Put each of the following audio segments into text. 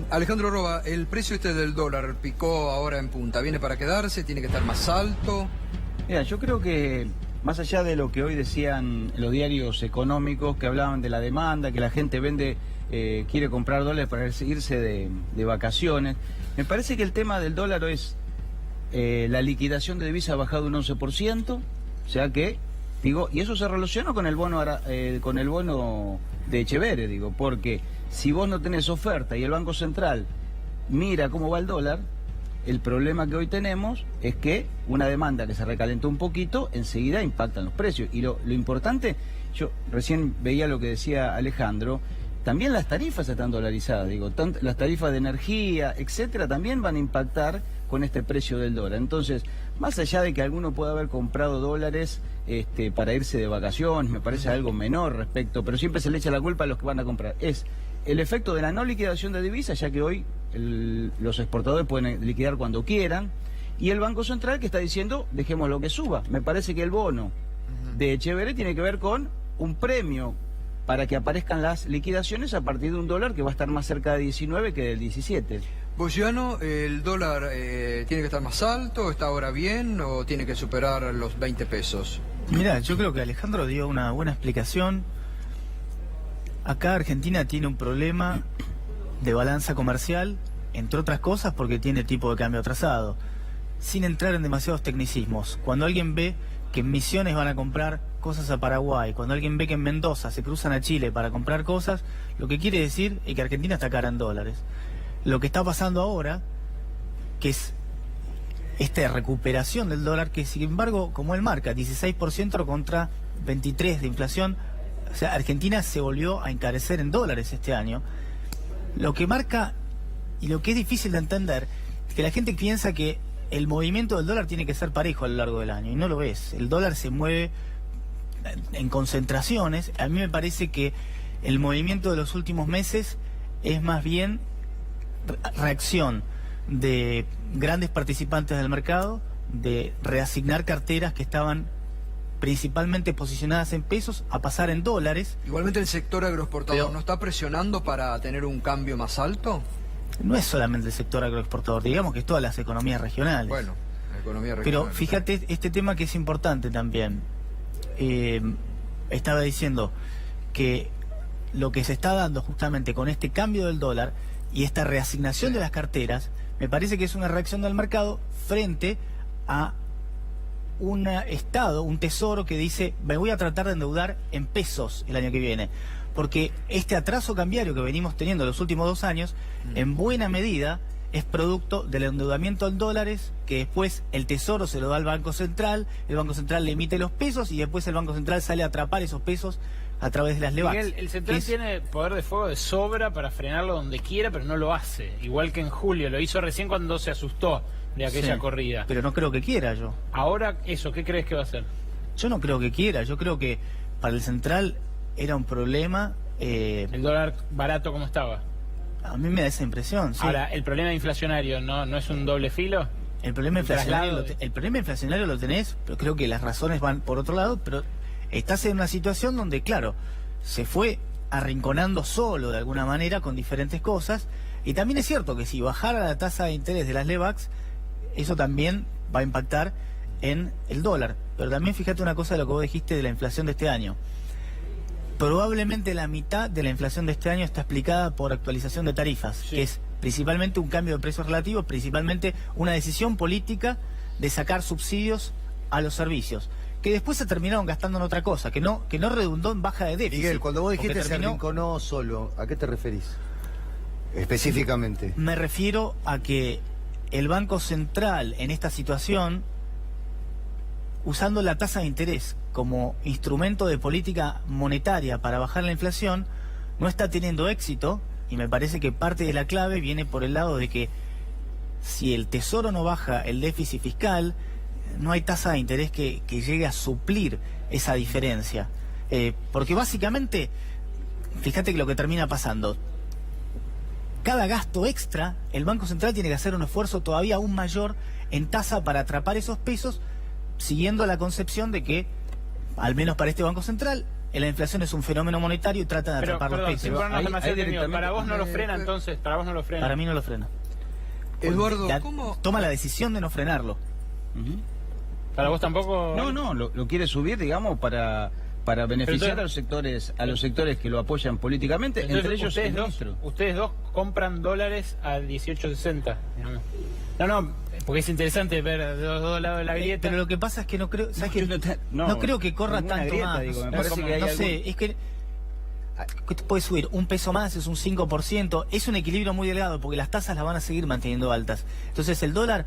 Alejandro Roba, el precio del dólar picó ahora en punta. ¿Viene para quedarse? ¿Tiene que estar más alto? Mira, yo creo que más allá de lo que hoy decían los diarios económicos que hablaban de la demanda, que la gente vende, quiere comprar dólares para irse de vacaciones, me parece que el tema del dólar es la liquidación de divisas ha bajado un 11%, o sea que, digo, y eso se relaciona con el bono de Echeverri, digo, porque si vos no tenés oferta y el Banco Central mira cómo va el dólar, el problema que hoy tenemos es que una demanda que se recalentó un poquito, enseguida impactan los precios. Y lo importante, yo recién veía lo que decía Alejandro, también las tarifas están dolarizadas, digo, las tarifas de energía, etcétera, también van a impactar con este precio del dólar. Entonces, más allá de que alguno pueda haber comprado dólares para irse de vacaciones, me parece algo menor respecto, pero siempre se le echa la culpa a los que van a comprar. Es el efecto de la no liquidación de divisas, ya que hoy los exportadores pueden liquidar cuando quieran, y el Banco Central que está diciendo, dejemos lo que suba. Me parece que el bono de Echeverri tiene que ver con un premio para que aparezcan las liquidaciones a partir de un dólar que va a estar más cerca de 19 que del 17. Bogiano, ¿el dólar tiene que estar más alto? ¿Está ahora bien o tiene que superar los 20 pesos? Mira, yo creo que Alejandro dio una buena explicación. Acá Argentina tiene un problema de balanza comercial, entre otras cosas porque tiene tipo de cambio atrasado. Sin entrar en demasiados tecnicismos, cuando alguien ve que en Misiones van a comprar cosas a Paraguay, cuando alguien ve que en Mendoza se cruzan a Chile para comprar cosas, lo que quiere decir es que Argentina está cara en dólares. Lo que está pasando ahora, que es esta recuperación del dólar, que sin embargo, como él marca, 16% contra 23% de inflación, o sea, Argentina se volvió a encarecer en dólares este año. Lo que marca, y lo que es difícil de entender, es que la gente piensa que el movimiento del dólar tiene que ser parejo a lo largo del año, y no lo es. El dólar se mueve en concentraciones. A mí me parece que el movimiento de los últimos meses es más bien reacción de grandes participantes del mercado, de reasignar carteras que estaban principalmente posicionadas en pesos a pasar en dólares. Igualmente el sector agroexportador, ¿no está presionando para tener un cambio más alto? No es solamente el sector agroexportador, digamos que es todas las economías regionales. Bueno, la economía regional. Pero fíjate este tema que es importante también. Estaba diciendo que lo que se está dando justamente con este cambio del dólar y esta reasignación de las carteras, me parece que es una reacción del mercado frente a un Estado, un tesoro que dice, me voy a tratar de endeudar en pesos el año que viene. Porque este atraso cambiario que venimos teniendo los últimos 2 años, en buena medida, es producto del endeudamiento en dólares, que después el Tesoro se lo da al Banco Central, el Banco Central le emite los pesos y después el Banco Central sale a atrapar esos pesos a través de las LEBACs. Miguel, el Central tiene poder de fuego de sobra para frenarlo donde quiera, pero no lo hace. Igual que en julio, lo hizo recién cuando se asustó de aquella corrida. Pero no creo que quiera yo. Ahora, eso, ¿qué crees que va a hacer? Yo no creo que quiera, yo creo que para el Central era un problema. El dólar barato como estaba. A mí me da esa impresión, sí. Ahora, ¿el problema inflacionario no es un doble filo? El problema inflacionario lo tenés, pero creo que las razones van por otro lado, pero estás en una situación donde, claro, se fue arrinconando solo de alguna manera con diferentes cosas, y también es cierto que si bajara la tasa de interés de las LEBACs, eso también va a impactar en el dólar. Pero también fíjate una cosa de lo que vos dijiste de la inflación de este año. Probablemente la mitad de la inflación de este año está explicada por actualización de tarifas, que es principalmente un cambio de precios relativos, principalmente una decisión política de sacar subsidios a los servicios, que después se terminaron gastando en otra cosa, que no redundó en baja de déficit. Miguel, cuando vos dijiste se arrinconó solo, ¿a qué te referís? Específicamente. Me refiero a que el Banco Central en esta situación, usando la tasa de interés como instrumento de política monetaria para bajar la inflación, no está teniendo éxito, y me parece que parte de la clave viene por el lado de que si el Tesoro no baja el déficit fiscal, no hay tasa de interés que llegue a suplir esa diferencia. Porque básicamente, fíjate que lo que termina pasando, cada gasto extra, el Banco Central tiene que hacer un esfuerzo todavía aún mayor en tasa para atrapar esos pesos, siguiendo la concepción de que, al menos para este Banco Central, la inflación es un fenómeno monetario y tratan de Pero, atrapar los perdón, sin precios. ponernos Ahí demasiado técnicos, directamente- para vos no lo frena entonces, para vos no lo frena. Para mí no lo frena. Eduardo, La- ¿cómo? Toma la decisión de no frenarlo. Ujú. Para vos tampoco. No, lo quiere subir, digamos, para beneficiar Entonces- a los sectores que lo apoyan políticamente, Entonces, entre ellos el ministro. ustedes dos compran dólares a 18.60. digamos. No, porque es interesante ver de los dos lados de la grieta. Pero lo que pasa es que no creo, ¿sabes qué? No creo que corra ninguna tanto grieta, más. digo, me No, parece como- que hay no sé, algún- es que puede subir un peso más, es un 5%, es un equilibrio muy delgado porque las tasas las van a seguir manteniendo altas. Entonces el dólar,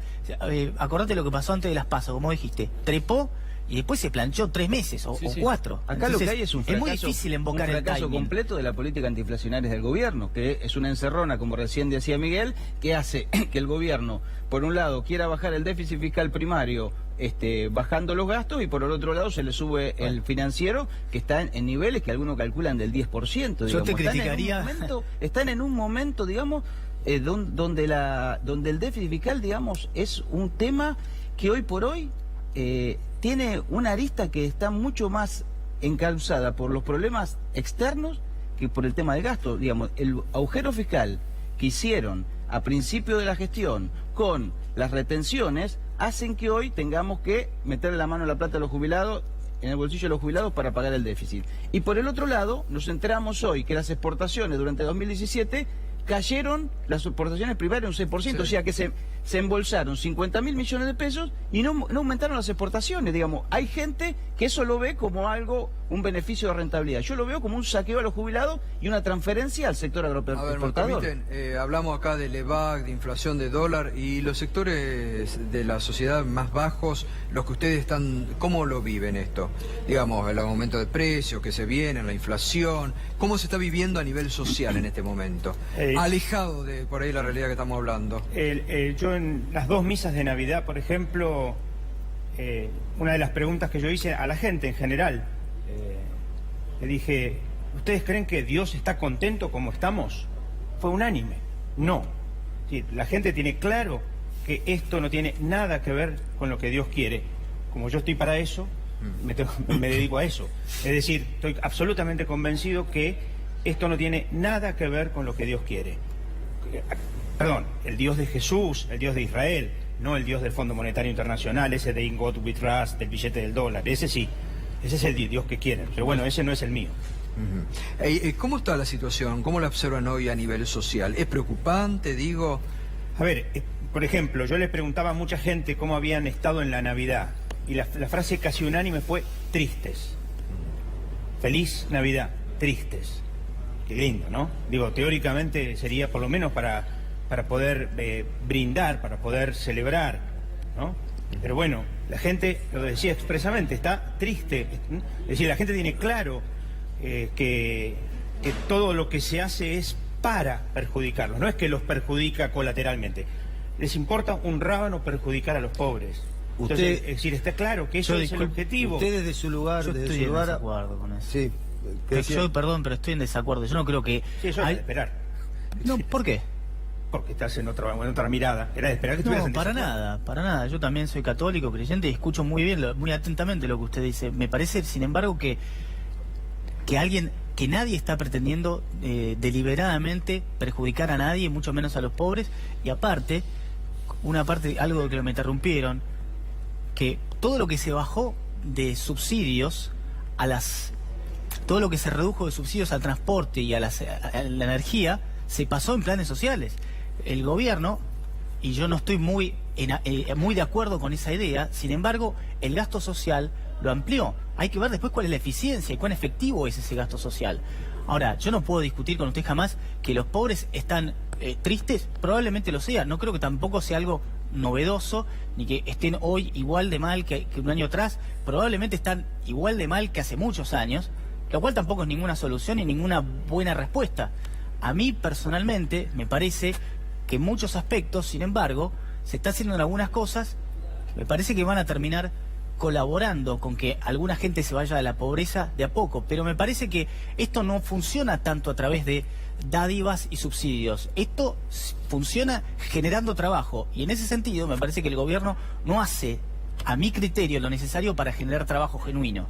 acordate lo que pasó antes de las PASO, como dijiste, trepó y después se planchó 3 meses o, Sí, o sí. 4. Acá Entonces, lo que hay es un fracaso, muy difícil embocar un el fracaso timing. completo de la política antiinflacionaria del gobierno, que es una encerrona, como recién decía Miguel, que hace que el gobierno, por un lado, quiera bajar el déficit fiscal primario, bajando los gastos, y por el otro lado se le sube el financiero, que está en niveles que algunos calculan del 10%. Yo te digamos. criticaría- Están en un momento, digamos, donde el déficit fiscal, digamos, es un tema que hoy por hoy tiene una arista que está mucho más encauzada por los problemas externos que por el tema del gasto. Digamos, el agujero fiscal que hicieron a principio de la gestión con las retenciones hacen que hoy tengamos que meterle la mano en la plata a los jubilados, en el bolsillo de los jubilados, para pagar el déficit. Y por el otro lado, nos enteramos hoy que las exportaciones durante 2017 cayeron, las exportaciones primarias un 6%, Sí. o sea que se embolsaron 50.000 millones de pesos y no aumentaron las exportaciones. Digamos, hay gente que eso lo ve como algo, un beneficio de rentabilidad. Yo lo veo como un saqueo a los jubilados y una transferencia al sector A ver, ¿me agroexportador. permiten? Hablamos acá del EVAC, de inflación de dólar, y los sectores de la sociedad más bajos, los que ustedes están, ¿cómo lo viven esto? Digamos, el aumento de precios que se viene, la inflación, ¿cómo se está viviendo a nivel social en este momento? Alejado de por ahí la realidad que estamos hablando. Yo en las 2 misas de Navidad, por ejemplo, una de las preguntas que yo hice a la gente en general, le dije, ¿ustedes creen que Dios está contento como estamos? Fue unánime. No. Sí, la gente tiene claro que esto no tiene nada que ver con lo que Dios quiere. Como yo estoy para eso, me dedico a eso. Es decir, estoy absolutamente convencido que esto no tiene nada que ver con lo que Dios quiere. Perdón, el Dios de Jesús, el Dios de Israel, no el Dios del Fondo Monetario Internacional, ese de In God We Trust, del billete del dólar. Ese sí, ese es el Dios que quieren. Pero bueno, ese no es el mío. ¿Cómo está la situación? ¿Cómo la observan hoy a nivel social? ¿Es preocupante, digo? A ver, por ejemplo, yo le preguntaba a mucha gente cómo habían estado en la Navidad y la frase casi unánime fue tristes. Feliz Navidad, tristes. Qué lindo, ¿no? Digo, teóricamente sería por lo menos para poder brindar, para poder celebrar, ¿no? Pero bueno, la gente, lo decía expresamente, está triste. Es decir, la gente tiene claro que todo lo que se hace es para perjudicarlos, no es que los perjudica colateralmente. Les importa un rábano perjudicar a los pobres. Entonces, Usted- es decir, está claro que eso es el objetivo. Usted desde su lugar, Yo desde estoy su en lugar... desacuerdo con eso. Sí. ¿qué decía? Yo, perdón, pero estoy en desacuerdo. Yo no creo que... Sí, eso era hay- de esperar. No, ¿por qué? Porque estás en otra mirada. Era de esperar que estuvieras No, en para desacuerdo. nada, para nada. Yo también soy católico, creyente y escucho muy bien, muy atentamente lo que usted dice. Me parece, sin embargo, que nadie está pretendiendo deliberadamente perjudicar a nadie, mucho menos a los pobres. Y aparte, algo que me interrumpieron, que todo lo que se bajó de subsidios todo lo que se redujo de subsidios al transporte y a la energía, se pasó en planes sociales. El gobierno, y yo no estoy muy de acuerdo con esa idea, sin embargo, el gasto social lo amplió. Hay que ver después cuál es la eficiencia y cuán efectivo es ese gasto social. Ahora, yo no puedo discutir con usted jamás que los pobres están tristes, probablemente lo sea. No creo que tampoco sea algo novedoso, ni que estén hoy igual de mal que un año atrás. Probablemente están igual de mal que hace muchos años, lo cual tampoco es ninguna solución y ninguna buena respuesta. A mí personalmente me parece que en muchos aspectos, sin embargo, se está haciendo en algunas cosas, me parece que van a terminar colaborando con que alguna gente se vaya de la pobreza de a poco, pero me parece que esto no funciona tanto a través de dádivas y subsidios. Esto funciona generando trabajo, y en ese sentido me parece que el gobierno no hace, a mi criterio, lo necesario para generar trabajo genuino.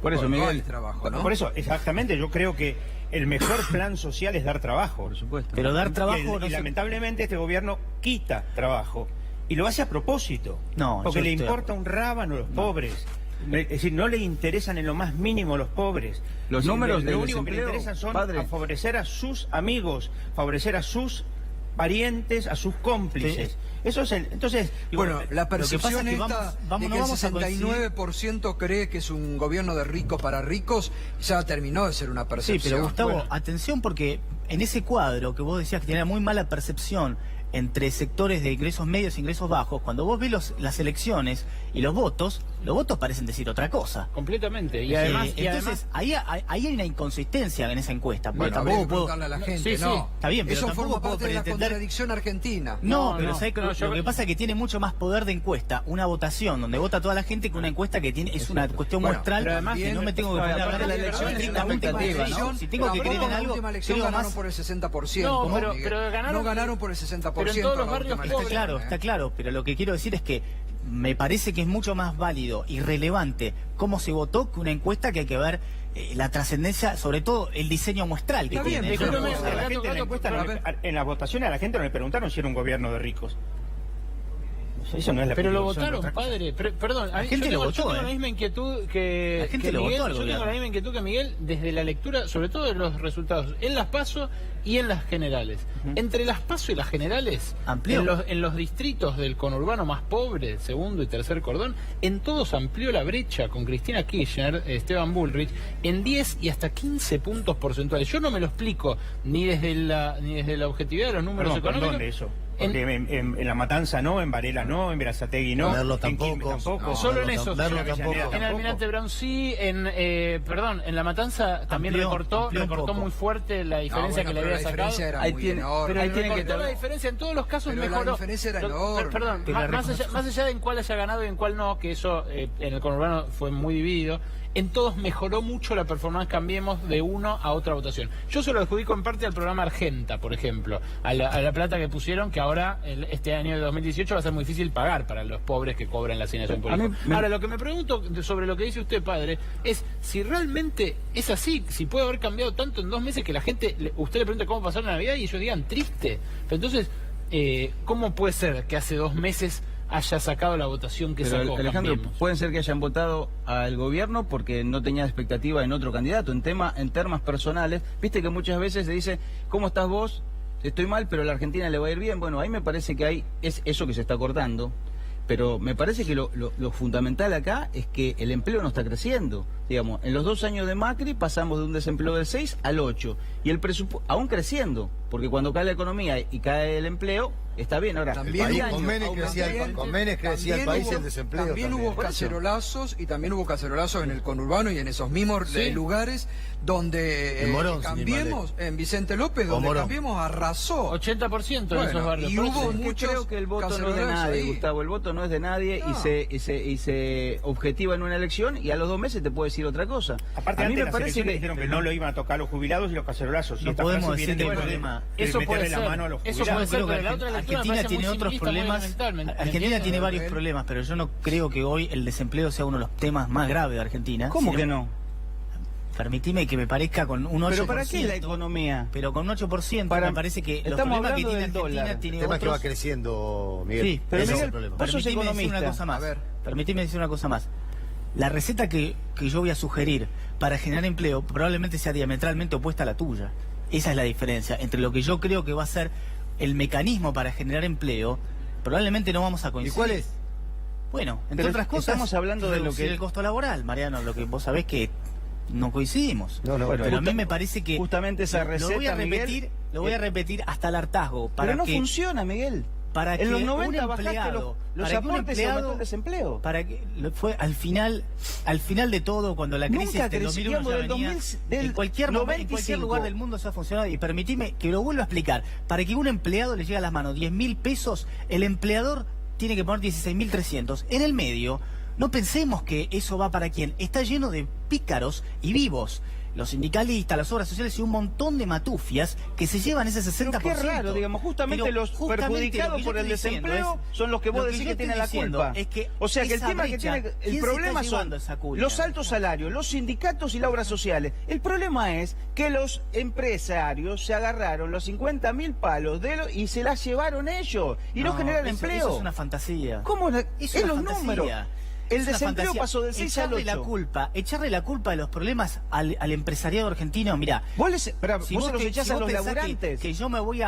Por eso, no Miguel, hay trabajo, ¿no? Por eso, exactamente, yo creo que el mejor plan social es dar trabajo. por supuesto. Pero dar Y trabajo no se- lamentablemente este gobierno quita trabajo y lo hace a propósito. No, porque yo le estoy de importa un rábano a los pobres. Es decir, no le interesan en lo más mínimo a los pobres. Los números del lo único que le desempleo, interesan son padre. a favorecer a sus amigos, favorecer a sus parientes, a sus cómplices. Sí. Eso es entonces, Bueno, la Lo que pasa percepción es que esta vamos- de no que el vamos a coincidir. 69% cree que es un gobierno de ricos para ricos ya terminó de ser una Sí, percepción. pero Gustavo, Bueno, atención porque en ese cuadro que vos decías que tenía muy mala percepción entre sectores de ingresos medios e ingresos bajos, cuando vos ves las elecciones y los votos parecen decir otra cosa. Completamente. Y además, Entonces, ahí hay una inconsistencia en esa encuesta. Porque bueno, habría tampoco que puedo... preguntarle a la gente, sí, sí. no. Está bien, pero eso tampoco forma puedo parte de la pretender- contradicción argentina. No, No, pero no, ¿sabés qué? no, Lo que pasa es que tiene mucho más poder de encuesta una votación donde vota toda la gente que una encuesta que tiene es una cuestión Bueno, muestral pero además que no me tengo que poner a aparte hablar la de elección es la una última expectativa, elección. ¿no? Si tengo que Pero creer en la algo, última elección creo ganaron más... por el 60%. No, pero Miguel. ganaron- no ganaron por el 60%. pero en todos los la barrios última pobres. elección, Está claro, pero lo que quiero decir es que me parece que es mucho más válido y relevante cómo se votó que una encuesta que hay que ver la trascendencia, sobre todo el diseño muestral que Está bien, tiene. pero Eso no discúlpeme, puedo a la saber. gente en la encuesta a no ver. en las votaciones a la gente no le preguntaron si era un gobierno de ricos. Eso no es la Pero lo preocupación de votaron, otra cosa. padre. Perdón, La gente yo lo tengo, votó, yo tengo ¿eh? la misma inquietud que, La gente que lo Miguel. votó al Yo tengo gobierno. la misma inquietud que Miguel desde la lectura, sobre todo de los resultados en las PASO y en las generales. Entre las PASO y las generales, Amplió. en los distritos del conurbano más pobre, segundo y tercer cordón, en todos amplió la brecha con Cristina Kirchner, Esteban Bullrich, en 10 y hasta 15 puntos porcentuales. Yo no me lo explico ni desde la objetividad de los números Perdón, económicos. ¿dónde eso? Porque en La Matanza no, en Varela no, en Berazategui no, Merlo en Quilmes tampoco. tampoco. No, Solo en Merlo eso. Merlo en tampoco. Avellaneda En Almirante Brown sí, en La Matanza también Amplió un recortó poco. muy fuerte la No, diferencia bueno, que le pero había la sacado. diferencia era Ahí muy tiene- enorme. Pero Ahí tiene que recortó la tener- diferencia en todos los casos Pero la mejoró. diferencia era enorme. Perdón, Que la más allá de en cuál haya ganado y en cuál no, que eso en el conurbano fue muy dividido, en todos mejoró mucho la performance, cambiemos de uno a otra votación. Yo se lo adjudico en parte al programa Argenta, por ejemplo, a la plata que pusieron, que ahora, este año de 2018, va a ser muy difícil pagar para los pobres que cobran la asignación por A mí hijo. me- Ahora, lo que me pregunto sobre lo que dice usted, padre, es si realmente es así, si puede haber cambiado tanto en 2 meses que la gente, usted le pregunta cómo pasar la Navidad y ellos digan triste. Pero entonces, ¿cómo puede ser que hace 2 meses haya sacado la votación que Pero, sacó? Alejandro, Cambiemos? pueden ser que hayan votado al gobierno porque no tenía expectativa en otro candidato, en temas personales. Viste que muchas veces se dice, ¿cómo estás vos? Estoy mal, pero a la Argentina le va a ir bien. Bueno, ahí me parece que es eso que se está cortando. Pero me parece que lo fundamental acá es que el empleo no está creciendo. Digamos, en los 2 años de Macri pasamos de un desempleo del 6 al 8. Y el presupuesto, aún creciendo, porque cuando cae la economía y cae el empleo, está bien. Ahora, También Ahí hubo- con Menem crecía el país y el desempleo También hubo Por eso. cacerolazos y también hubo cacerolazos en el conurbano y en esos mismos lugares donde En Morón, sin ir más Cambiemos, en Vicente López, donde Morón. Cambiemos arrasó. 80% en Bueno, esos barrios. y Por hubo eso- Es que muchos creo que el voto no es de cacerolazos nadie, ahí. Gustavo. El voto no es de nadie No. y se objetiva en una elección y a los 2 meses te puede decir otra cosa. Aparte, a mí antes me las parece elecciones que dijeron que no lo iban a tocar los jubilados y los cacerolazos. Y No esta podemos frase decir viene que el de- problema- de Eso puede meterle la ser. mano a los Eso jubilados. puede ser, Creo que pero la otra lectura me Argentina parece tiene muy otros simplista, muy problemas. elemental, ¿me Argentina entiendes? tiene varios Miguel? problemas, pero yo no creo que hoy el desempleo sea uno de los temas más graves de Argentina. ¿Cómo Sin que em- no? Permitime que me parezca con un 8%. ¿Pero para qué la economía? Pero con un 8% Para- me parece que los estamos problemas que hablando tiene del Argentina dólar. El tiene tema es que va otros... creciendo, Miguel. Sí, Pero Ese es Miguel, el problema. vos sos Permitime decir economista. una cosa más. A ver. Permitime decir una cosa más. La receta que yo voy a sugerir para generar empleo probablemente sea diametralmente opuesta a la tuya. Esa es la diferencia entre lo que yo creo que va a ser el mecanismo para generar empleo. Probablemente no vamos a ¿Y coincidir. cuál es? Bueno, entre Pero otras cosas, estamos hablando de lo reducir que- el costo laboral, Mariano, lo que vos sabés que no coincidimos. No, no, Bueno, Pero a justa- mí me parece que justamente esa lo voy a receta, Miguel, repetir, lo voy a repetir hasta el hartazgo para Pero no que funciona, Miguel. para En los que 90 un bajaste empleado, los para que un aportes y empleado- aumentó el desempleo. para que fue al final de todo, cuando la crisis Nunca del 2001 crecíamos ya del venía, 2000 del en cualquier momento, en 95. cualquier lugar del mundo eso ha funcionado. Y permitime que lo vuelva a explicar. Para que un empleado le llegue a las manos 10.000 pesos, el empleador tiene que poner 16.300. En el medio, no pensemos que eso va para quién. Está lleno de pícaros y vivos. los sindicalistas, las obras sociales y un montón de matufias que se llevan ese 60%. Pero qué raro, digamos, justamente Pero los perjudicados por el desempleo son los que vos decís que tienen la culpa. Es que o sea que el esa tema brecha, que tiene, el ¿quién se problema está llevando son esa cuña? los altos salarios, los sindicatos y las obras sociales. El problema es que los empresarios se agarraron los 50.000 palos y se las llevaron ellos y no generan empleo. Eso es una fantasía. ¿Cómo? Es Es una los fantasía. números. El Es una desempleo fantasía. pasó del 6 al 8. Echarle la culpa de los problemas al empresariado argentino, mirá. Vos se los te- echás si a vos los pensás laburantes. que yo me voy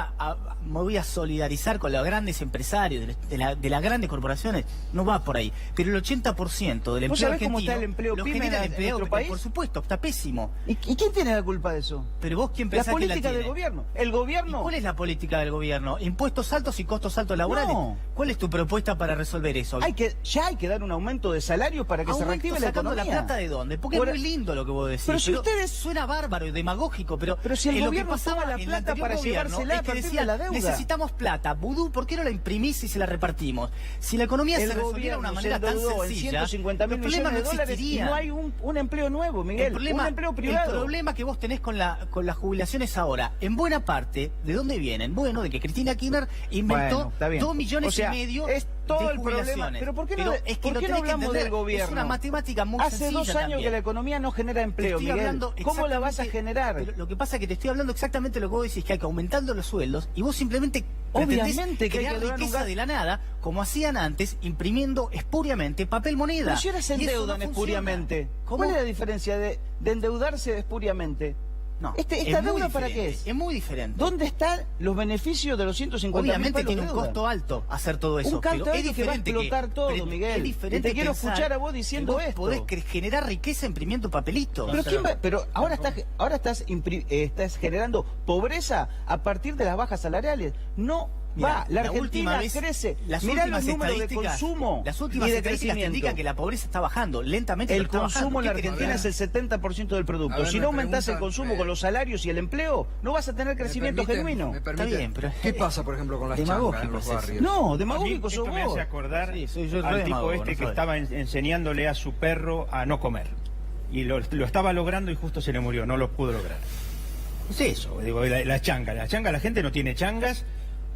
a solidarizar con los grandes empresarios de las grandes corporaciones, no va por ahí. Pero el 80% del ¿Vos empleo sabés cómo argentino está el empleo lo pyme genera el en empleado, nuestro país? por supuesto, está pésimo. ¿Y quién tiene la culpa de eso? Pero vos, ¿quién La pensás que la política tiene? del gobierno. El ¿Y gobierno. cuál es la política del gobierno? ¿Impuestos altos y costos altos laborales? No. ¿Cuál es tu propuesta para resolver eso? Ya hay que dar un aumento de salario para que se Aumento reactive la sacando economía. la plata de dónde? Porque Por- es muy lindo lo que vos decís. Pero si ustedes- suena bárbaro y demagógico, pero si el lo que gobierno pasaba toma la en el plata anterior para gobierno llevársela es a que partir decía, de la deuda. necesitamos plata. Vudú, ¿por qué no la imprimís y se la repartimos? Si la economía El se resolviera de una gobierno se manera tan endeudó en sencilla, 150.000 los problemas millones de no dólares y existirían. no hay un empleo nuevo, Miguel. Un empleo privado. El problema que vos tenés con las jubilaciones ahora, en buena parte, ¿de dónde vienen? Bueno, de que Cristina Kirchner inventó Bueno, está bien. 2 millones O sea, y medio es todo de el problema. jubilaciones. Pero ¿por qué no, es que ¿por lo qué no tenés que hablamos entender. del gobierno? Es una matemática muy Hace sencilla 2 años también. que la economía no genera empleo, Te estoy Miguel. hablando ¿Cómo la vas a exactamente- generar? Pero lo que pasa es que te estoy hablando exactamente lo que vos decís, que hay que aumentando los sueldos y vos simplemente Obviamente pretendés que hay que crear lograr un riqueza gasto. de la nada, como hacían antes, imprimiendo espuriamente papel moneda. Pero si ahora se Y eso endeudan no espuriamente. funciona. ¿Cómo? ¿Cuál es la diferencia de endeudarse espuriamente? No, ¿Esta es muy deuda para qué diferente, es? Es muy diferente. ¿Dónde están los beneficios de los 150.000 Obviamente palos tiene de un deuda? costo alto hacer todo eso. Un costo pero es alto que va a diferente explotar todo, pero Miguel. Es diferente Y te quiero pensar escuchar a vos diciendo que vos esto. podés generar riqueza imprimiendo papelitos. Pero ahora estás generando pobreza a partir de las bajas salariales. No Mirá, va. La Argentina última vez, crece. las Mirá últimas los números de estadísticas, consumo las últimas y de estadísticas te crecimiento. indican que la pobreza está bajando lentamente. El pero está consumo en la bajando. ¿Qué Argentina querés es el 70% del producto. A ver, Si me no aumentás el preguntan, consumo con los salarios y el empleo, no vas a tener crecimiento genuino. ¿Me permite? Está bien, pero ¿Qué pasa, por ejemplo, con las demagógico changas en los es eso. barrios? No, A demagógico mí sos esto me vos. hace acordar Sí, soy yo re al tipo demagogo, este no que soy. estaba enseñándole a su perro a no comer. Y lo estaba logrando y justo se le murió, no lo pudo lograr. Es eso, digo, la changa. La gente no tiene changas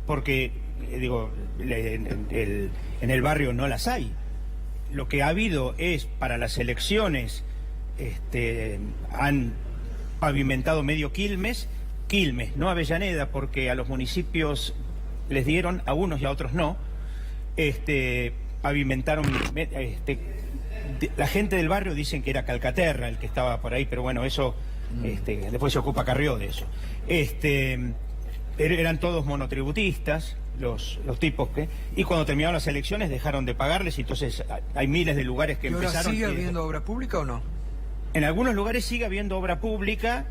porque, digo, en el barrio no las hay. Lo que ha habido es, para las elecciones, han pavimentado medio Quilmes, no Avellaneda, porque a los municipios les dieron, a unos y a otros no, pavimentaron, la gente del barrio dicen que era Calcaterra el que estaba por ahí, pero bueno, eso, después se ocupa Carrió de eso. Eran todos monotributistas, los tipos que, y cuando terminaron las elecciones dejaron de pagarles, y entonces hay miles de lugares que ¿Y ahora empezaron. sigue habiendo obra pública o no? En algunos lugares sigue habiendo obra pública,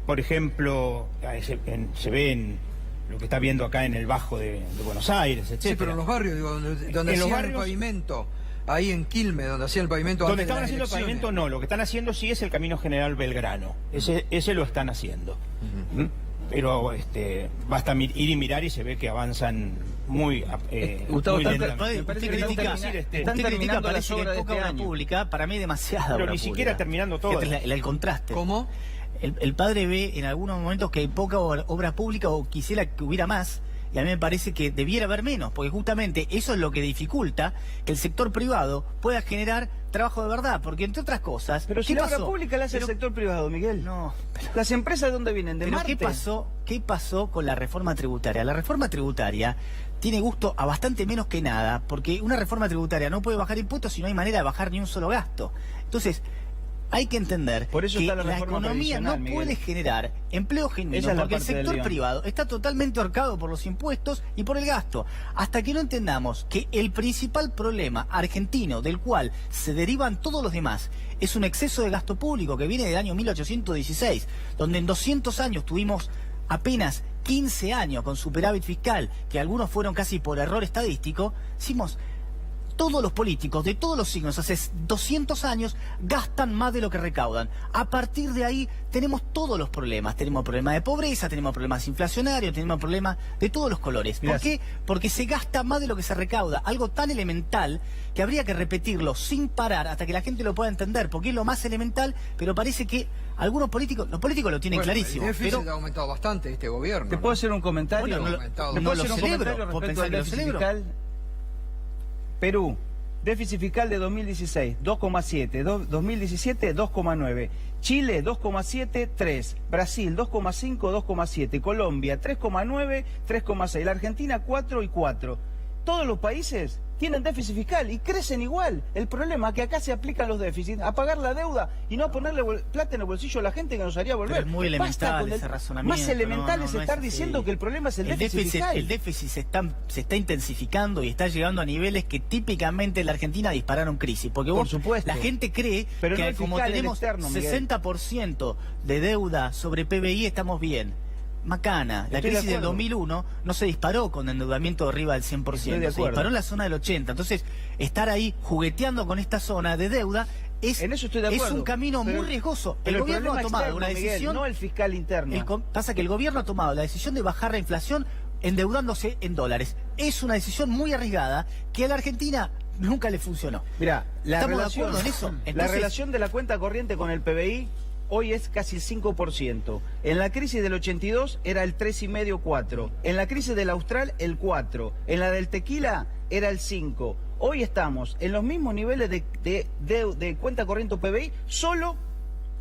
por ejemplo, se ve en lo que está viendo acá en el Bajo de Buenos Aires, etc. Sí, pero en los barrios, digo, donde En los hacían el barrios- pavimento, ahí en Quilmes, donde hacían el pavimento Donde antes de estaban las haciendo el elecciones. pavimento no, lo que están haciendo sí es el Camino General Belgrano, ese lo están haciendo. ¿Mm? Pero basta ir y mirar y se ve que avanzan muy, Gustavo, muy tanto- lentamente. me parece Usted que critica, están usted terminando critica, las parece que obras de poca este obra año. pública, para mí demasiada Pero obra ni siquiera pública. terminando todo. Fíjate el contraste. ¿Cómo? El padre ve en algunos momentos que hay poca obra pública o quisiera que hubiera más, y a mí me parece que debiera haber menos, porque justamente eso es lo que dificulta que el sector privado pueda generar trabajo de verdad, porque entre otras cosas... Pero si ¿qué la obra pasó? pública la hace el Pero- sector privado, Miguel. No, ¿Las empresas de dónde vienen? ¿De pero Marte? ¿qué pasó con la reforma tributaria? La reforma tributaria tiene gusto a bastante menos que nada, porque una reforma tributaria no puede bajar impuestos si no hay manera de bajar ni un solo gasto. Entonces, hay que entender Por eso que está la la reforma economía no previsional, Miguel. puede generar empleo genuino Esa es la porque el parte del sector lío. privado está totalmente ahorcado por los impuestos y por el gasto. Hasta que no entendamos que el principal problema argentino del cual se derivan todos los demás es un exceso de gasto público que viene del año 1816, donde en 200 años tuvimos apenas 15 años con superávit fiscal, que algunos fueron casi por error estadístico, hicimos todos los políticos de todos los signos hace 200 años gastan más de lo que recaudan. A partir de ahí tenemos todos los problemas. Tenemos problemas de pobreza, tenemos problemas inflacionarios, tenemos problemas de todos los colores. ¿Por qué? Porque se gasta más de lo que se recauda. Algo tan elemental que habría que repetirlo sin parar hasta que la gente lo pueda entender, porque es lo más elemental, pero parece que los políticos lo tienen clarísimo. El déficit pero ha aumentado bastante este gobierno. ¿Te puedo hacer un comentario? Bueno, no lo celebro, respecto pensar al que lo déficit celebro. fiscal? Perú, déficit fiscal de 2016, 2,7, 2017, 2,9, Chile, 2,7, 3, Brasil, 2,5, 2,7, Colombia, 3,9, 3,6, la Argentina, 4 y 4. Todos los países tienen déficit fiscal y crecen igual. El problema es que acá se aplican los déficits a pagar la deuda y no a ponerle plata en el bolsillo a la gente que nos haría volver. Pero es muy elemental Basta ese razonamiento. Más elemental No es estar así. diciendo que el problema es el déficit fiscal. El déficit se está intensificando y está llegando a niveles que típicamente en la Argentina dispararon crisis. Porque Por supuesto. la gente cree Pero que no el como fiscal, el tenemos externo, Miguel. 60% de deuda sobre PBI estamos bien. Macana, la Estoy de crisis del acuerdo. 2001 no se disparó con endeudamiento arriba del 100%, Estoy de se acuerdo. disparó en la zona del 80%. Entonces, estar ahí jugueteando con esta zona de deuda En eso estoy de acuerdo. es un camino Pero- muy riesgoso. pero El gobierno problema ha tomado externo, una Miguel, decisión... no el fiscal interno. Pasa que el gobierno ha tomado la decisión de bajar la inflación endeudándose en dólares. Es una decisión muy arriesgada que a la Argentina nunca le funcionó. Mira, ¿Estamos de acuerdo en eso? la Entonces- relación de la cuenta corriente con el PBI hoy es casi el 5%. En la crisis del 82 era el 3,5-4. En la crisis del Austral, el 4. En la del tequila era el 5. Hoy estamos en los mismos niveles de cuenta corriente o PBI, solo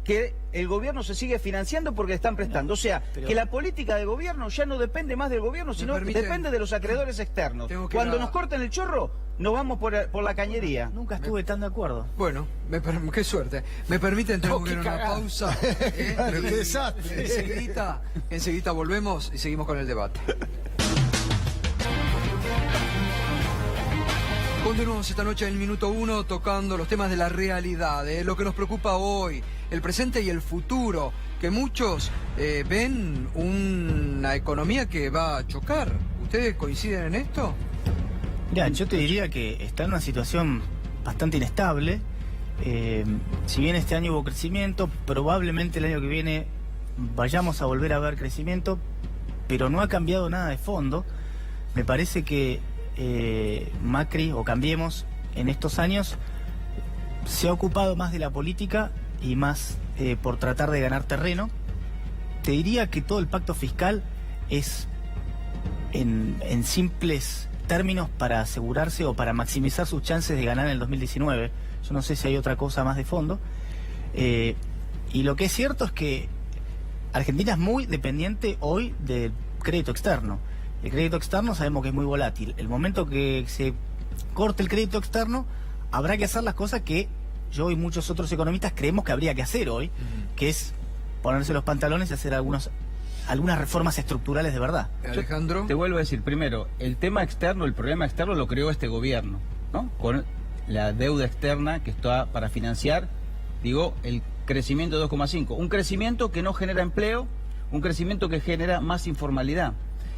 que el gobierno se sigue financiando porque le están prestando. O sea, pero- que la política del gobierno ya no depende más del gobierno, sino permiten? depende de los acreedores externos. Tengo que Cuando ir a- nos corten el chorro, nos vamos por la cañería. Nunca estuve tan de acuerdo. Bueno, qué suerte. Me permiten, tengo que ir a una cagada. pausa. Claro, qué Y desastre. enseguida volvemos y seguimos con el debate. Continuamos esta noche en el Minuto 1 tocando los temas de la realidad, lo que nos preocupa hoy, el presente y el futuro, que muchos ven una economía que va a chocar. ¿Ustedes coinciden en esto? Mira, yo te diría que está en una situación bastante inestable. Si bien este año hubo crecimiento, probablemente el año que viene vayamos a volver a ver crecimiento, pero no ha cambiado nada de fondo. Me parece que Macri o Cambiemos en estos años se ha ocupado más de la política y más por tratar de ganar terreno. Te diría que todo el pacto fiscal es en simples términos para asegurarse o para maximizar sus chances de ganar en el 2019. Yo no sé si hay otra cosa más de fondo. Y lo que es cierto es que Argentina es muy dependiente hoy del crédito externo. El crédito externo sabemos que es muy volátil. El momento que se corte el crédito externo, habrá que hacer las cosas que yo y muchos otros economistas creemos que habría que hacer hoy, que es ponerse los pantalones y hacer algunas reformas estructurales de verdad. Alejandro. Te vuelvo a decir, primero, el tema externo, el problema externo lo creó este gobierno, ¿no? Con la deuda externa que está para financiar, digo, el crecimiento de 2,5. Un crecimiento que no genera empleo, un crecimiento que genera más informalidad.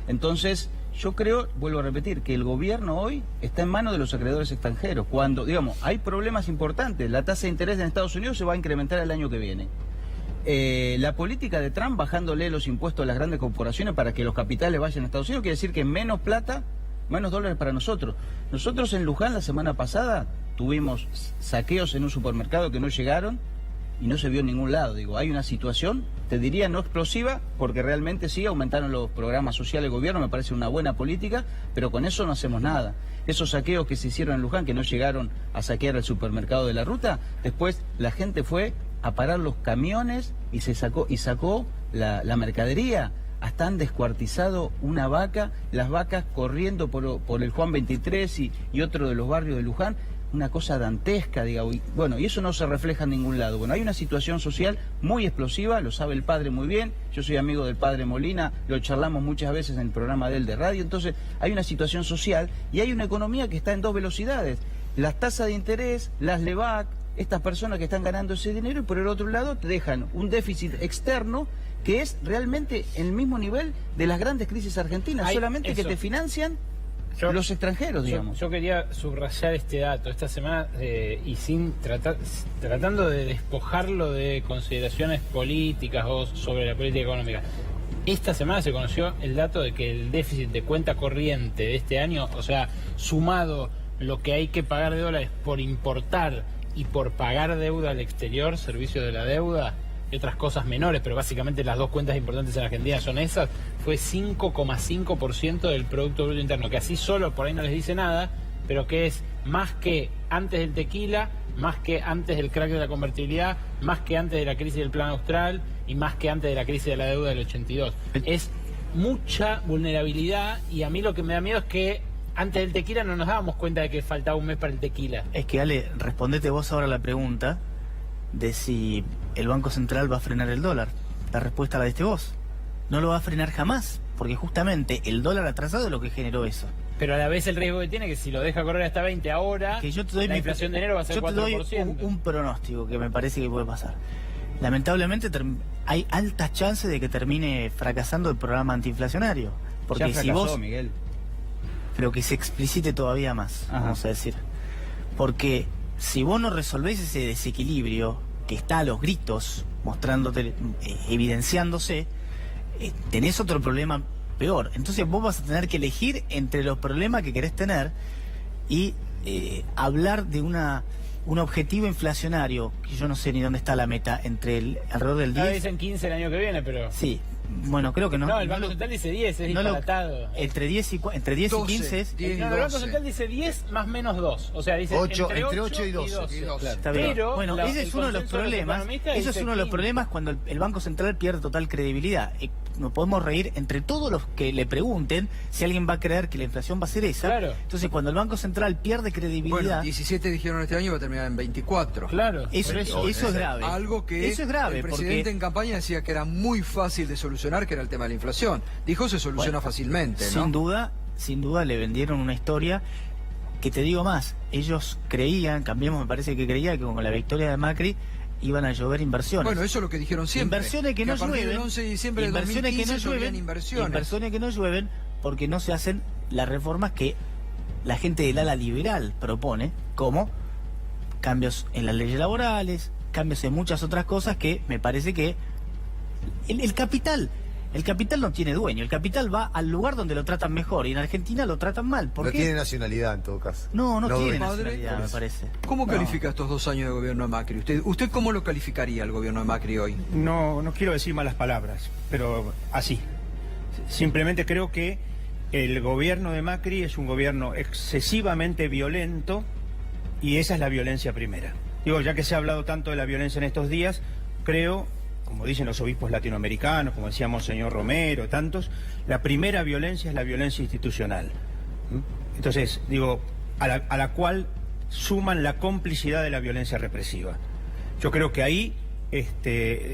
Entonces, yo creo, vuelvo a repetir, que el gobierno hoy está en manos de los acreedores extranjeros. Cuando, digamos, hay problemas importantes, la tasa de interés en Estados Unidos se va a incrementar el año que viene. La política de Trump bajándole los impuestos a las grandes corporaciones para que los capitales vayan a Estados Unidos quiere decir que menos plata, menos dólares para nosotros. Nosotros en Luján la semana pasada tuvimos saqueos en un supermercado que no llegaron y no se vio en ningún lado. Digo, hay una situación, te diría no explosiva, porque realmente sí aumentaron los programas sociales del gobierno, me parece una buena política, pero con eso no hacemos nada. Esos saqueos que se hicieron en Luján, que no llegaron a saquear el supermercado de la ruta, después la gente fue a parar los camiones y sacó la mercadería. Hasta han descuartizado una vaca, las vacas corriendo por el Juan 23 y otro de los barrios de Luján. Una cosa dantesca, digamos. Bueno, y eso no se refleja en ningún lado. Bueno, hay una situación social muy explosiva, lo sabe el padre muy bien. Yo soy amigo del padre Molina, lo charlamos muchas veces en el programa de él de radio. Entonces, hay una situación social y hay una economía que está en dos velocidades. Las tasas de interés, las LEVAC, estas personas que están ganando ese dinero, y por el otro lado te dejan un déficit externo que es realmente el mismo nivel de las grandes crisis argentinas, solamente que eso. te financian los extranjeros, digamos. Yo quería subrayar este dato. Esta semana, y sin tratando de despojarlo de consideraciones políticas o sobre la política económica, esta semana se conoció el dato de que el déficit de cuenta corriente de este año, o sea, sumado lo que hay que pagar de dólares por importar y por pagar deuda al exterior, servicio de la deuda y otras cosas menores, pero básicamente las dos cuentas importantes en Argentina son esas, fue 5,5% del Producto Bruto Interno, que así solo por ahí no les dice nada, pero que es más que antes del tequila, más que antes del crack de la convertibilidad, más que antes de la crisis del Plan Austral y más que antes de la crisis de la deuda del 82. Es mucha vulnerabilidad y a mí lo que me da miedo es que antes del tequila no nos dábamos cuenta de que faltaba un mes para el tequila. Es que, Ale, respondete vos ahora la pregunta de si el Banco Central va a frenar el dólar. La respuesta la diste vos. No lo va a frenar jamás, porque justamente el dólar atrasado es lo que generó eso. Pero a la vez el riesgo que tiene que si lo deja correr hasta 20 ahora, Que yo te doy la inflación de enero va a ser 4%. Yo te doy un pronóstico que me parece que puede pasar. Lamentablemente hay altas chances de que termine fracasando el programa antiinflacionario. Porque Ya si fracasó, vos... Miguel. Pero que se explicite todavía más, vamos a decir. Porque si vos no resolvés ese desequilibrio que está a los gritos, mostrándote, evidenciándose, tenés otro problema peor. Entonces vos vas a tener que elegir entre los problemas que querés tener y hablar de un objetivo inflacionario, que yo no sé ni dónde está la meta, entre alrededor del 10... Ahora dicen 15 el año que viene, pero... Sí, bueno, creo que no. No, el Banco Central dice 10, es disparatado. Entre 10 y 15 es... 10 y No, el Banco 12. Central dice 10 más menos 2. O sea, dice 8, entre 8 y 12. Claro. Está bien. Pero Bueno, ese es uno de los problemas. Eso es uno de los problemas cuando el Banco Central pierde total credibilidad. Nos podemos reír entre todos los que le pregunten si alguien va a creer que la inflación va a ser esa. Claro. Entonces, cuando el Banco Central pierde Bueno, credibilidad, 17 dijeron este año va a terminar en 24. Claro. eso es grave. Algo que Eso es grave, el presidente porque en campaña decía que era muy fácil de solucionar, que era el tema de la inflación. Dijo se soluciona fácilmente, ¿no? sin duda le vendieron una historia que, te digo más, ellos creían, Cambiemos me parece que creía que con la victoria de Macri iban a llover inversiones. Bueno, eso es lo que dijeron siempre. Inversiones que no a partir llueven. del 11 de diciembre de Inversiones 2015 que no llueven. Inversiones que no llueven porque no se hacen las reformas que la gente del ala liberal propone, como cambios en las leyes laborales, cambios en muchas otras cosas que me parece que el capital no tiene dueño. El capital va al lugar donde lo tratan mejor y en Argentina lo tratan mal. ¿Por No qué? tiene nacionalidad en todo caso. No tiene dueño. nacionalidad, me parece. ¿Cómo califica estos 2 años de gobierno de Macri? ¿Usted cómo lo calificaría el gobierno de Macri hoy? No quiero decir malas palabras, pero así. Simplemente creo que el gobierno de Macri es un gobierno excesivamente violento y esa es la violencia primera. Digo, ya que se ha hablado tanto de la violencia en estos días, creo, como dicen los obispos latinoamericanos, como decía Monseñor Romero, tantos, la primera violencia es la violencia institucional. Entonces, digo, a la cual suman la complicidad de la violencia represiva. Yo creo que ahí,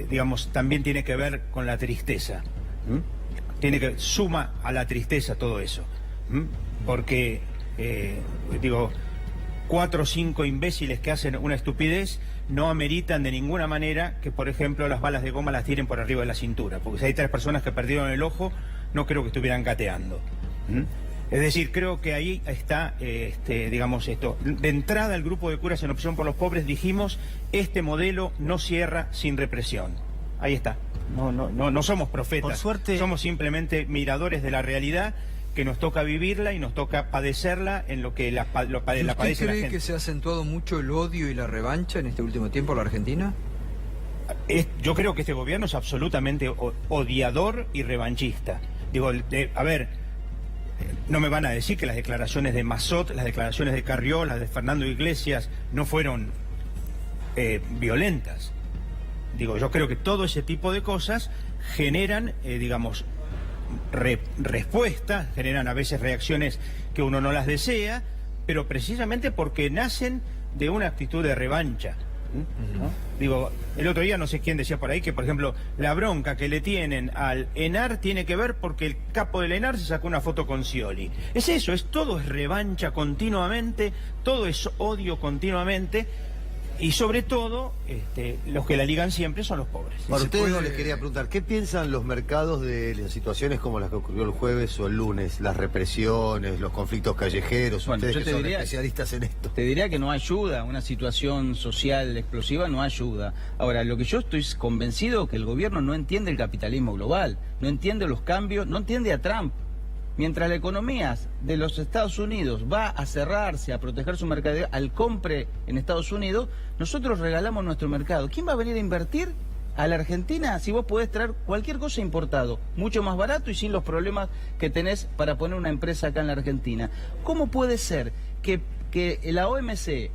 digamos, también tiene que ver con la tristeza. Suma a la tristeza todo eso. Porque, digo, 4 o 5 imbéciles que hacen una estupidez no ameritan de ninguna manera que, por ejemplo, las balas de goma las tiren por arriba de la cintura. Porque si hay 3 personas que perdieron el ojo, no creo que estuvieran gateando. Es decir, creo que ahí está, digamos, esto. De entrada, el grupo de curas en Opción por los Pobres dijimos, este modelo no cierra sin represión. Ahí está. No somos profetas. Por suerte, somos simplemente miradores de la realidad que nos toca vivirla y nos toca padecerla en lo que la padece la ¿Usted cree gente. que se ha acentuado mucho el odio y la revancha en este último tiempo en la Argentina? Yo creo que este gobierno es absolutamente odiador y revanchista. Digo, a ver, no me van a decir que las declaraciones de Massot, las declaraciones de Carrió, las de Fernando Iglesias no fueron violentas. Digo, yo creo que todo ese tipo de cosas generan, digamos, respuestas, generan a veces reacciones que uno no las desea, pero precisamente porque nacen de una actitud de revancha. ¿No? Digo, el otro día no sé quién decía por ahí que, por ejemplo, la bronca que le tienen al ENAR tiene que ver porque el capo del ENAR se sacó una foto con Scioli. Es eso, todo es revancha continuamente, todo es odio continuamente. Y sobre todo, los que la ligan siempre son los pobres. Para se ustedes no puede- les quería preguntar, ¿qué piensan los mercados de las situaciones como las que ocurrió el jueves o el lunes? Las represiones, los conflictos callejeros, Bueno, ustedes yo que te son diría- especialistas en esto. Te diría que no ayuda, una situación social explosiva no ayuda. Ahora, lo que yo estoy convencido es que el gobierno no entiende el capitalismo global, no entiende los cambios, no entiende a Trump. Mientras la economía de los Estados Unidos va a cerrarse, a proteger su mercado, al compre en Estados Unidos, nosotros regalamos nuestro mercado. ¿Quién va a venir a invertir a la Argentina si vos podés traer cualquier cosa importado, mucho más barato y sin los problemas que tenés para poner una empresa acá en la Argentina? ¿Cómo puede ser que la OMC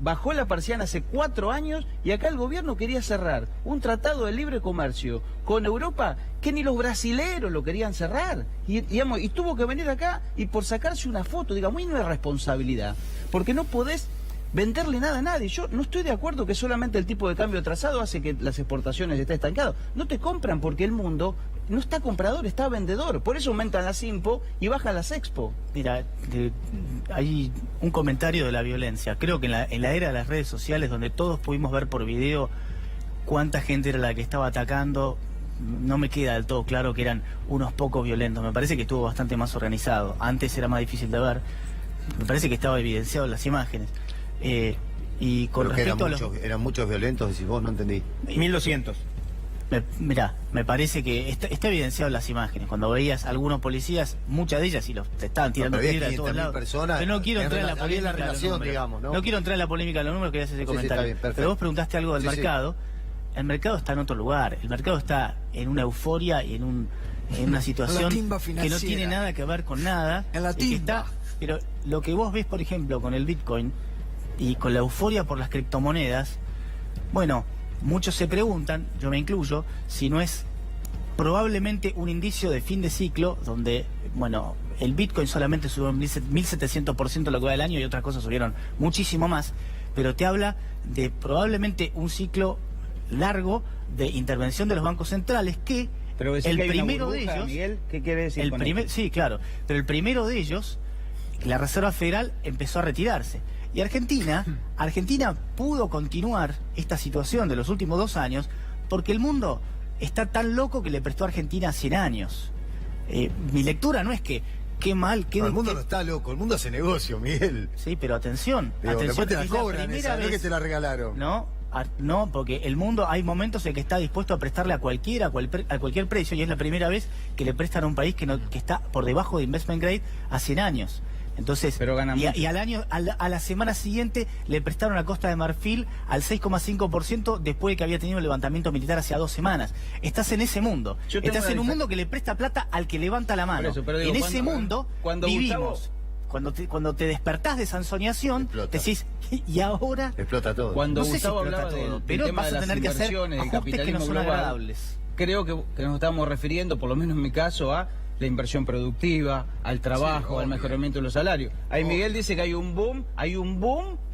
bajó la persiana hace 4 años y acá el gobierno quería cerrar un tratado de libre comercio con Europa que ni los brasileros lo querían cerrar? Y tuvo que venir acá y por sacarse una foto, digamos, y no es responsabilidad, porque no podés venderle nada a nadie. Yo no estoy de acuerdo que solamente el tipo de cambio trazado hace que las exportaciones estén estancadas. No te compran porque el mundo no está comprador, está vendedor. Por eso aumentan las IMPO y bajan las Expo. Mira, hay un comentario de la violencia. Creo que en la era de las redes sociales, donde todos pudimos ver por video cuánta gente era la que estaba atacando, no me queda del todo claro que eran unos pocos violentos. Me parece que estuvo bastante más organizado. Antes era más difícil de ver. Me parece que estaba evidenciado en las imágenes. Y con Pero que respecto a los... eran muchos violentos, decís vos, no entendí. 1200. Mirá, me parece que está evidenciado en las imágenes. Cuando veías algunos policías, muchas de ellas, y te estaban tirando pero había piedra de todos 500.000 lados. personas, Pero no quiero entrar en la había polémica la de los relación, números. digamos, ¿no? No quiero entrar en la polémica de los números, quería hacer ese Sí, comentario. está bien, perfecto. Pero vos preguntaste algo del Sí, sí. mercado. El mercado está en otro lugar. El mercado está en una euforia y en una situación timba que no financiera. tiene nada que ver con nada. En la y que timba. pero lo que vos ves, por ejemplo, con el Bitcoin y con la euforia por las criptomonedas, bueno, muchos se preguntan, yo me incluyo, si no es probablemente un indicio de fin de ciclo donde, bueno, el Bitcoin solamente subió 1.700% lo que va del año y otras cosas subieron muchísimo más, pero te habla de probablemente un ciclo largo de intervención de los bancos centrales que Pero decís el que hay una primero de burbuja, ellos, Miguel, ¿qué quiere decir con esto? sí, claro, pero el primero de ellos, la Reserva Federal empezó a retirarse. Y Argentina pudo continuar esta situación de los últimos 2 años porque el mundo está tan loco que le prestó a Argentina 100 años. Mi lectura no es que qué mal, qué... No, el mundo qué- no está loco, el mundo hace negocio, Miguel. Sí, pero atención, Digo, atención. después te la es cobran primera esa, no es que vez- te la regalaron. No, porque el mundo hay momentos en que está dispuesto a prestarle a cualquiera, a cualquier precio, y es la primera vez que le prestan a un país que está por debajo de investment grade a 100 años. Entonces, Pero gana mucho. y a la semana siguiente le prestaron a Costa de Marfil al 6,5% después de que había tenido un levantamiento militar hace 2 semanas. Estás en ese mundo. Yo tengo Estás una en un dif- mundo que le presta plata al que levanta la mano. Por eso, pero digo, en ese mundo cuando vivimos. Cuando te despertás de esa ensoñación, Explota. decís, ¿y ahora? Explota todo. Cuando No sé si Gustavo explota hablaba todo, del pero tema vas de a las tener que hacer inversiones, del ajustes que no capitalismo son global, agradables. creo que nos estamos refiriendo, por lo menos en mi caso, a la inversión productiva, al trabajo, Sí, al obvio. mejoramiento de los salarios. Ahí Obvio. Miguel dice que hay un boom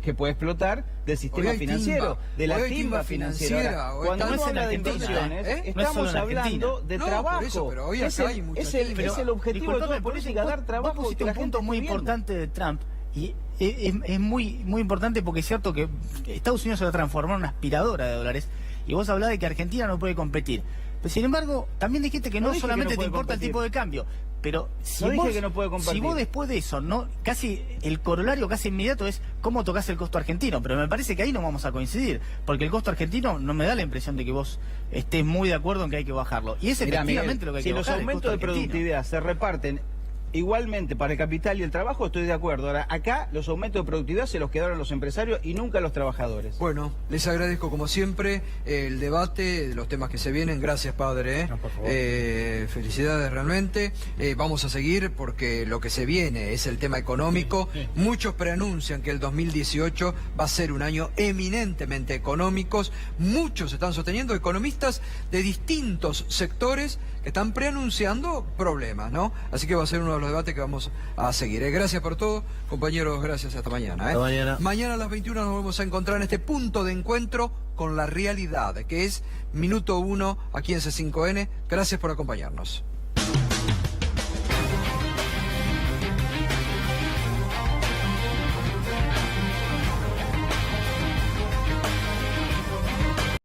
que puede explotar del sistema Hoy hay financiero, timba. de la Hoy hay timba timba financiera. financiera. Ahora, Hoy cuando no uno es en habla de Argentina, inversiones, ¿eh? No es estamos solo en Argentina. hablando de No, por trabajo. eso, pero hoy es acá el, hay mucha es el- timba. es el objetivo de toda política, dar trabajo Vos y pusiste que la un gente punto muy esté viviendo. importante de Trump y es muy importante porque es cierto que Estados Unidos se va a transformar en una aspiradora de dólares y vos hablás de que Argentina no puede competir. Pero sin embargo, también dijiste que No no dije que solamente no te puede importa competir. el tipo de cambio, pero si No dije vos, que no puede competir. si vos después de eso, no casi el corolario casi inmediato es cómo tocas el costo argentino, pero me parece que ahí no vamos a coincidir, porque el costo argentino no me da la impresión de que vos estés muy de acuerdo en que hay que bajarlo. Y es Mirá, efectivamente Miguel, lo que hay si que los bajar, el aumentos de costo argentino. productividad se reparten igualmente para el capital y el trabajo, estoy de acuerdo. Ahora, acá los aumentos de productividad se los quedaron los empresarios y nunca los trabajadores. Bueno, les agradezco como siempre el debate, los temas que se vienen. Gracias, padre. No, por favor. Felicidades realmente. Vamos a seguir porque lo que se viene es el tema económico. Muchos preanuncian que el 2018 va a ser un año eminentemente económico. Muchos están sosteniendo, economistas de distintos sectores que están preanunciando problemas, ¿no? Así que va a ser uno de los debates que vamos a seguir. Gracias por todo, compañeros, gracias, hasta mañana. Hasta mañana. Mañana a las 21 nos vamos a encontrar en este punto de encuentro con la realidad, que es Minuto 1 aquí en C5N. Gracias por acompañarnos.